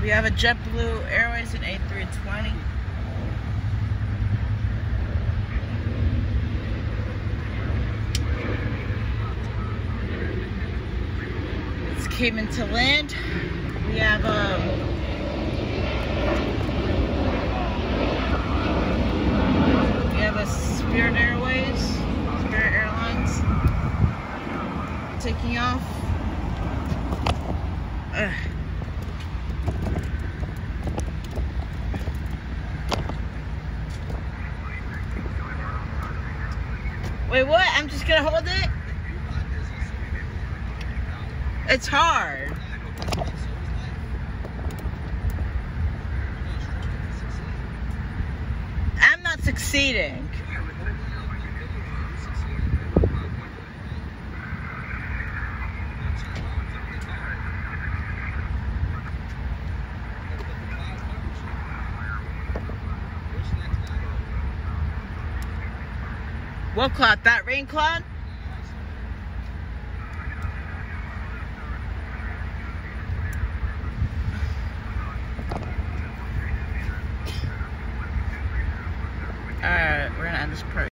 We have a JetBlue Airways in A320. It's Cayman to land. We have a Spirit Airlines taking off. Wait, what? I'm just gonna hold it? It's hard. I'm not succeeding. What cloud? That rain cloud? Alright, we're gonna end this part.